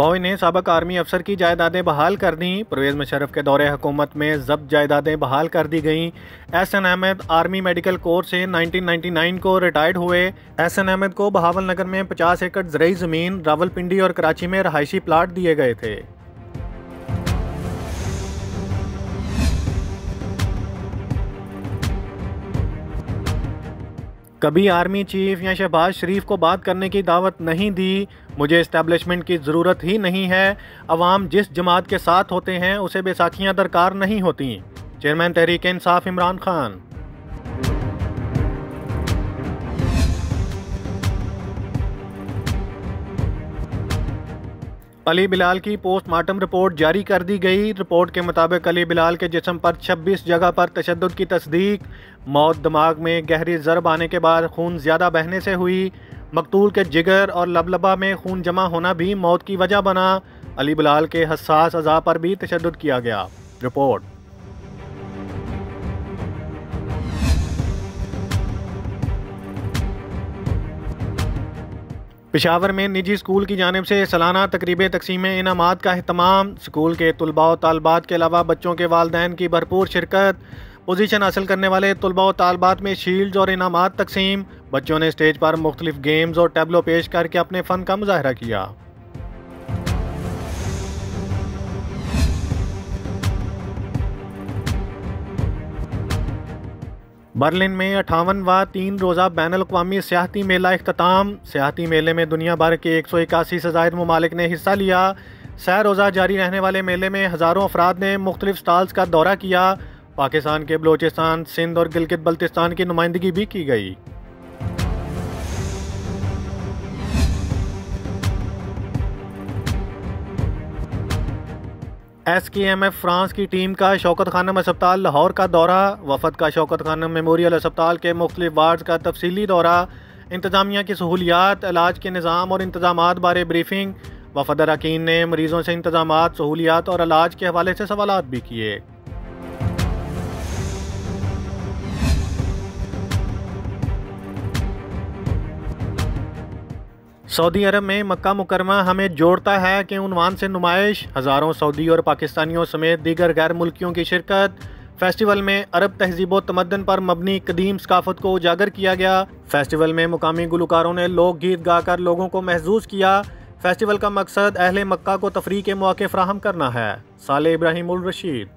फौज ने साबिक आर्मी अफसर की जायदादें बहाल कर दी। परवेज़ मुशर्रफ के दौरे हुकूमत में जब्त जायदादें बहाल कर दी गईं। Ehsan Ahmed army medical corps से 1999 को रिटायर्ड हुए। एहसन अहमद को बहावलनगर में 50 एकड़ ज़रई ज़मीन, रावलपिंडी और कराची में रहायशी प्लाट दिए गए थे। कभी आर्मी चीफ या शहबाज शरीफ को बात करने की दावत नहीं दी। मुझे इस्टेब्लिशमेंट की ज़रूरत ही नहीं है। अवाम जिस जमात के साथ होते हैं उसे बैसाखियाँ दरकार नहीं होती। चेयरमैन तहरीक इंसाफ इमरान खान। अली बिलाल की पोस्टमार्टम रिपोर्ट जारी कर दी गई। रिपोर्ट के मुताबिक अली बिलाल के जिस्म पर 26 जगह पर तशद्दुद की तस्दीक। मौत दिमाग में गहरी ज़रब आने के बाद खून ज़्यादा बहने से हुई। मकतूल के जिगर और लबलबा में खून जमा होना भी मौत की वजह बना। अली बिलाल के हसास अज़ा पर भी तशद्दुद किया गया। रिपोर्ट। पेशावर में निजी स्कूल की जानिब से सालाना तकरीब तकसीम इनामात का अहतमाम। स्कूल के तलबा और तालबात के अलावा बच्चों के वालिदैन की भरपूर शिरकत। पोजीशन हासिल करने वाले तलबा और तालबात में शील्ड और इनामात तकसीम। बच्चों ने स्टेज पर मुख्तलिफ गेम्स और टैबलो पेश करके अपने फ़न का मुजाहरा किया। बर्लिन में 58वां 3 रोज़ा बैनुल अक़वामी सियाहती मेला इख्तिताम। सियाहती मेले में दुनिया भर के 181 से ज़ायद ममालिक ने हिस्सा लिया। सह रोज़ा जारी रहने वाले मेले में हज़ारों अफराद ने मुख्तलिफ स्टॉल्स का दौरा किया। पाकिस्तान के बलोचिस्तान, सिंध और गिलगित बल्तिस्तान की नुमाइंदगी भी की गई। SKMF फ्रांस की टीम का शौकत खानम अस्पताल लाहौर का दौरा। वफद का शौकत खानम मेमोरियल अस्पताल के मुख्तलिफ वार्ड्स का तफसीली दौरा। इंतजामिया की सहूलियात, इलाज के निज़ाम और इंतजामात बारे ब्रीफिंग। वफद अरकान ने मरीजों से इंतजामात, सहूलियात और इलाज के हवाले से सवालात भी किए। सऊदी अरब में मक्का मुकरमा हमें जोड़ता है के उन्वान से नुमाइश। हज़ारों सऊदी और पाकिस्तानियों समेत दीगर गैर मुल्कियों की शिरकत। फेस्टिवल में अरब तहजीब व तमद्दन पर मबनी कदीम सकाफत को उजागर किया गया। फेस्टिवल में मुकामी गुलकारों ने लोकगीत गाकर लोगों को महजूज किया। फेस्टिवल का मकसद अहले मक्का को तफरीह के मौके फराहम करना है। साले इब्राहिम उल रशीद।